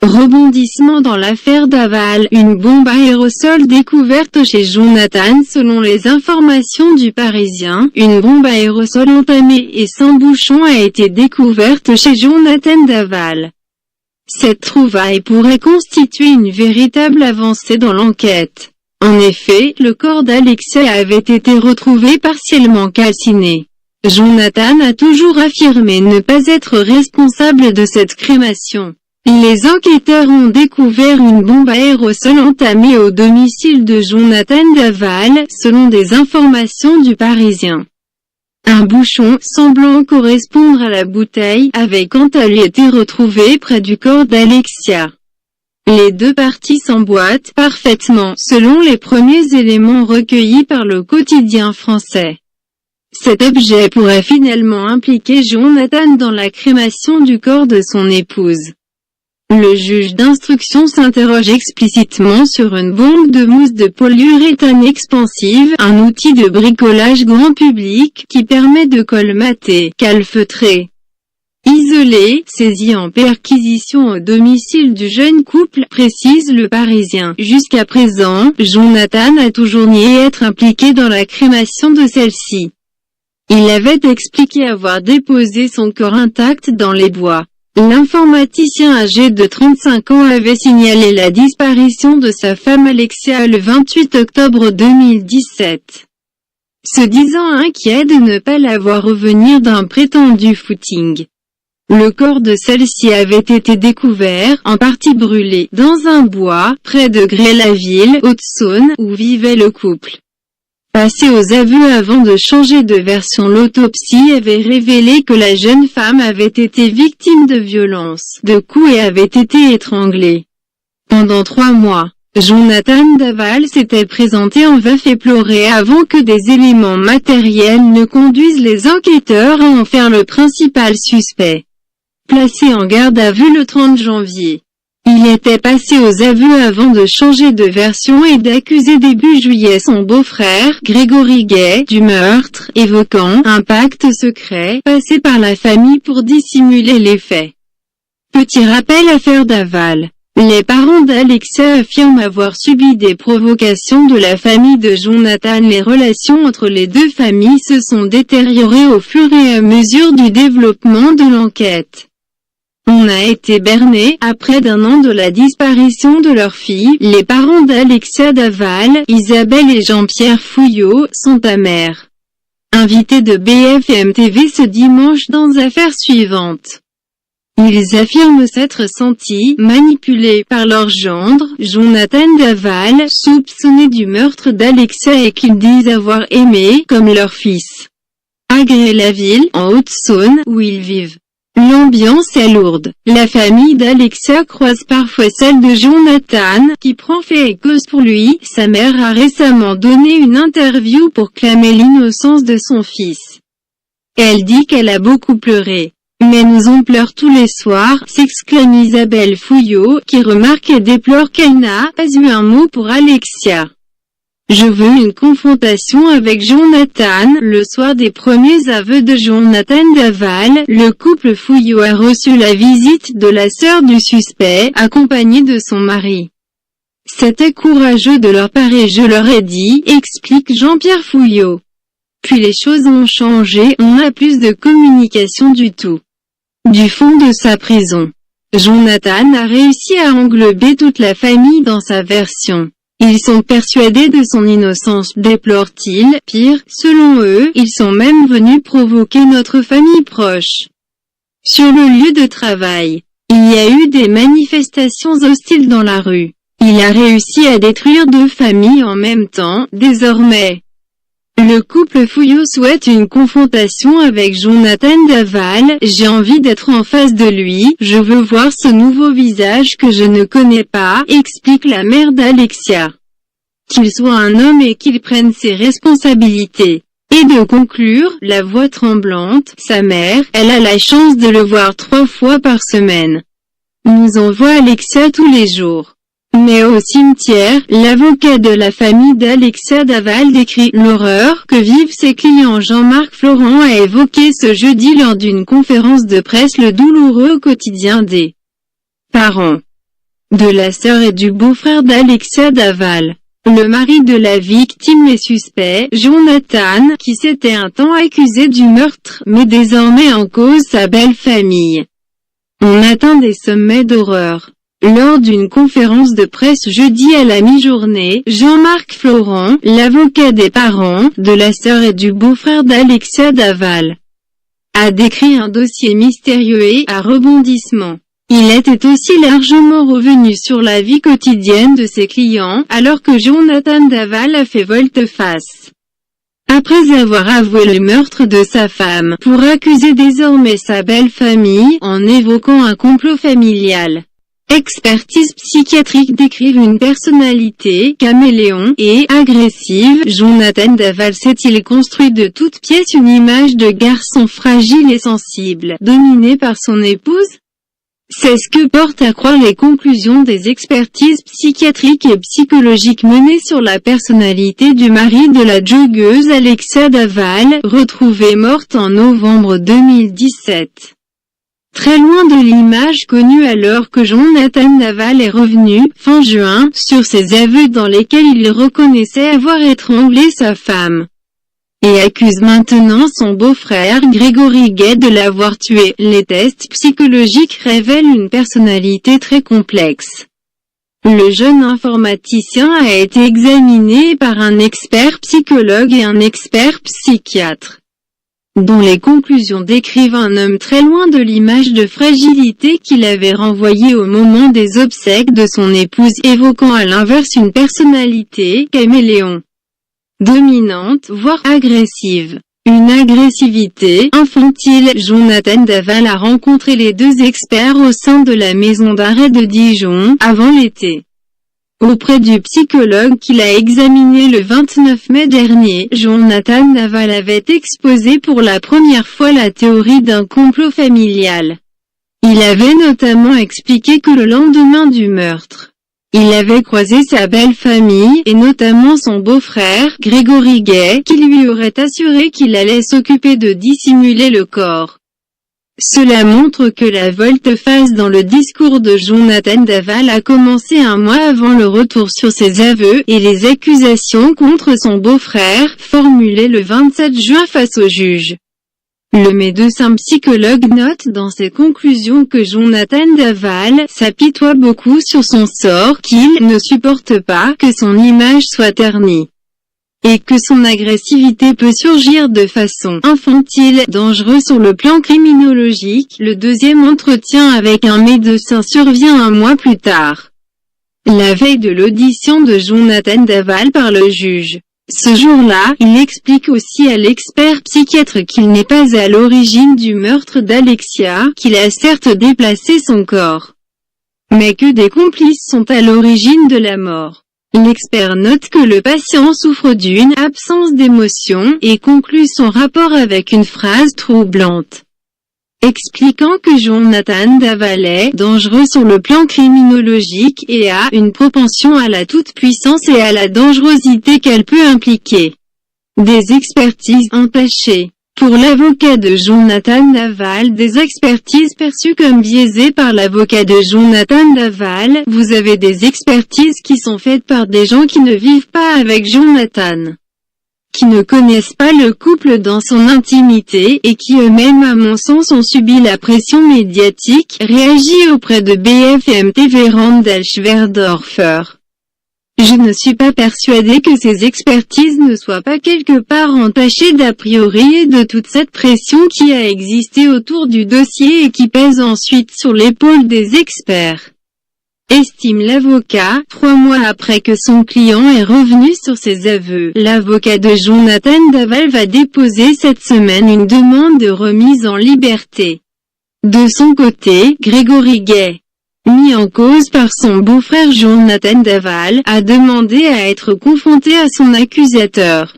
Rebondissement dans l'affaire Daval, une bombe à aérosol découverte chez Jonathan. Selon les informations du Parisien, une bombe à aérosol entamée et sans bouchon a été découverte chez Jonathan Daval. Cette trouvaille pourrait constituer une véritable avancée dans l'enquête. En effet, le corps d'Alexia avait été retrouvé partiellement calciné. Jonathan a toujours affirmé ne pas être responsable de cette crémation. Les enquêteurs ont découvert une bombe à aérosol entamée au domicile de Jonathan Daval, selon des informations du Parisien. Un bouchon, semblant correspondre à la bouteille, avait quant à lui été retrouvé près du corps d'Alexia. Les deux parties s'emboîtent parfaitement, selon les premiers éléments recueillis par le quotidien français. Cet objet pourrait finalement impliquer Jonathan dans la crémation du corps de son épouse. Le juge d'instruction s'interroge explicitement sur une bombe de mousse de polyuréthane expansive, un outil de bricolage grand public qui permet de colmater, calfeutrer, isoler, saisi en perquisition au domicile du jeune couple, précise le Parisien. Jusqu'à présent, Jonathan a toujours nié être impliqué dans la crémation de celle-ci. Il avait expliqué avoir déposé son corps intact dans les bois. L'informaticien âgé de 35 ans avait signalé la disparition de sa femme Alexia le 28 octobre 2017. Se disant inquiet de ne pas la voir revenir d'un prétendu footing. Le corps de celle-ci avait été découvert, en partie brûlé, dans un bois, près de Grès-la-Ville, Haute-Saône, où vivait le couple. Passé aux aveux avant de changer de version, l'autopsie avait révélé que la jeune femme avait été victime de violences, de coups et avait été étranglée. Pendant 3 mois, Jonathan Daval s'était présenté en veuf et pleuré avant que des éléments matériels ne conduisent les enquêteurs à en faire le principal suspect. Placé en garde à vue le 30 janvier. Il était passé aux aveux avant de changer de version et d'accuser début juillet son beau-frère, Grégory Gay, du meurtre, évoquant un pacte secret, passé par la famille pour dissimuler les faits. Petit rappel affaire Daval. Les parents d'Alexia affirment avoir subi des provocations de la famille de Jonathan. Les relations entre les deux familles se sont détériorées au fur et à mesure du développement de l'enquête. On a été berné, à près d'1 an de la disparition de leur fille. Les parents d'Alexia Daval, Isabelle et Jean-Pierre Fouillot, sont amers. Invités de BFM TV ce dimanche dans Affaires suivantes. Ils affirment s'être sentis manipulés par leur gendre, Jonathan Daval, soupçonné du meurtre d'Alexia et qu'ils disent avoir aimé, comme leur fils. À Grès-la-Ville, en Haute-Saône, où ils vivent. L'ambiance est lourde. La famille d'Alexia croise parfois celle de Jonathan, qui prend fait et cause pour lui. Sa mère a récemment donné une interview pour clamer l'innocence de son fils. Elle dit qu'elle a beaucoup pleuré. Mais nous on pleure tous les soirs, s'exclame Isabelle Fouillot, qui remarque et déplore qu'elle n'a pas eu un mot pour Alexia. Je veux une confrontation avec Jonathan. Le soir des premiers aveux de Jonathan Daval, le couple Fouillot a reçu la visite de la sœur du suspect, accompagnée de son mari. C'était courageux de leur part et je leur ai dit, explique Jean-Pierre Fouillot. Puis les choses ont changé, on n'a plus de communication du tout. Du fond de sa prison, Jonathan a réussi à englober toute la famille dans sa version. Ils sont persuadés de son innocence, déplore-t-il. Pire, selon eux, ils sont même venus provoquer notre famille proche. Sur le lieu de travail, il y a eu des manifestations hostiles dans la rue. Il a réussi à détruire 2 familles en même temps, désormais. Le couple Fouillot souhaite une confrontation avec Jonathan Daval. J'ai envie d'être en face de lui, je veux voir ce nouveau visage que je ne connais pas, explique la mère d'Alexia. Qu'il soit un homme et qu'il prenne ses responsabilités. Et de conclure, la voix tremblante, sa mère, elle a la chance de le voir 3 fois par semaine. Nous envoie Alexia tous les jours. Mais au cimetière, l'avocat de la famille d'Alexia Daval décrit l'horreur que vivent ses clients. Jean-Marc Florent a évoqué ce jeudi lors d'une conférence de presse le douloureux quotidien des parents. de la sœur et du beau-frère d'Alexia Daval. Le mari de la victime est suspect, Jonathan, qui s'était un temps accusé du meurtre, met désormais en cause sa belle famille. On atteint des sommets d'horreur. Lors d'une conférence de presse jeudi à la mi-journée, Jean-Marc Florent, l'avocat des parents, de la sœur et du beau-frère d'Alexia Daval, a décrit un dossier mystérieux et à rebondissement. Il était aussi largement revenu sur la vie quotidienne de ses clients, alors que Jonathan Daval a fait volte-face. Après avoir avoué le meurtre de sa femme, pour accuser désormais sa belle famille, en évoquant un complot familial. Expertise psychiatrique décrivent une personnalité caméléon et agressive. Jonathan Daval s'est-il construit de toutes pièces une image de garçon fragile et sensible, dominé par son épouse? C'est ce que portent à croire les conclusions des expertises psychiatriques et psychologiques menées sur la personnalité du mari de la joggeuse Alexia Daval, retrouvée morte en novembre 2017. Très loin de l'image connue alors que Jonathan Daval est revenu, fin juin, sur ses aveux dans lesquels il reconnaissait avoir étranglé sa femme. Et accuse maintenant son beau-frère Grégory Gay de l'avoir tué. Les tests psychologiques révèlent une personnalité très complexe. Le jeune informaticien a été examiné par un expert psychologue et un expert psychiatre, dont les conclusions décrivent un homme très loin de l'image de fragilité qu'il avait renvoyée au moment des obsèques de son épouse, évoquant à l'inverse une personnalité caméléon, dominante, voire agressive. Une agressivité infantile. Jonathan Daval a rencontré les deux experts au sein de la maison d'arrêt de Dijon, avant l'été. Auprès du psychologue qu'il a examiné le 29 mai dernier, Jonathan Daval avait exposé pour la première fois la théorie d'un complot familial. Il avait notamment expliqué que le lendemain du meurtre, il avait croisé sa belle famille, et notamment son beau-frère, Grégory Gay, qui lui aurait assuré qu'il allait s'occuper de dissimuler le corps. Cela montre que la volte-face dans le discours de Jonathan Daval a commencé un mois avant le retour sur ses aveux, et les accusations contre son beau-frère, formulées le 27 juin face au juge. Le médecin psychologue note dans ses conclusions que Jonathan Daval s'apitoie beaucoup sur son sort, qu'il ne supporte pas que son image soit ternie, et que son agressivité peut surgir de façon infantile, dangereuse sur le plan criminologique. Le deuxième entretien avec un médecin survient un mois plus tard, la veille de l'audition de Jonathan Daval par le juge. Ce jour-là, il explique aussi à l'expert psychiatre qu'il n'est pas à l'origine du meurtre d'Alexia, qu'il a certes déplacé son corps, mais que des complices sont à l'origine de la mort. L'expert note que le patient souffre d'une absence d'émotion, et conclut son rapport avec une phrase troublante, expliquant que Jonathan Daval est dangereux sur le plan criminologique et a une propension à la toute-puissance et à la dangerosité qu'elle peut impliquer. Des expertises entachées. Pour l'avocat de Jonathan Daval, des expertises perçues comme biaisées par l'avocat de Jonathan Daval. Vous avez des expertises qui sont faites par des gens qui ne vivent pas avec Jonathan, qui ne connaissent pas le couple dans son intimité, et qui eux-mêmes à mon sens ont subi la pression médiatique, réagit auprès de BFM TV Randall Schwerdorfer. Je ne suis pas persuadé que ces expertises ne soient pas quelque part entachées d'a priori et de toute cette pression qui a existé autour du dossier et qui pèse ensuite sur l'épaule des experts, estime l'avocat. 3 mois après que son client est revenu sur ses aveux, l'avocat de Jonathan Daval va déposer cette semaine une demande de remise en liberté. De son côté, Grégory Gay, mis en cause par son beau-frère Jonathan Daval, a demandé à être confronté à son accusateur.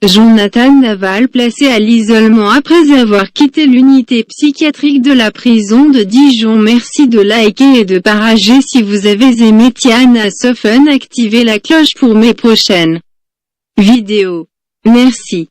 Jonathan Daval placé à l'isolement après avoir quitté l'unité psychiatrique de la prison de Dijon. Merci de liker et de partager si vous avez aimé Tiana Sofen. Activez la cloche pour mes prochaines vidéos. Merci.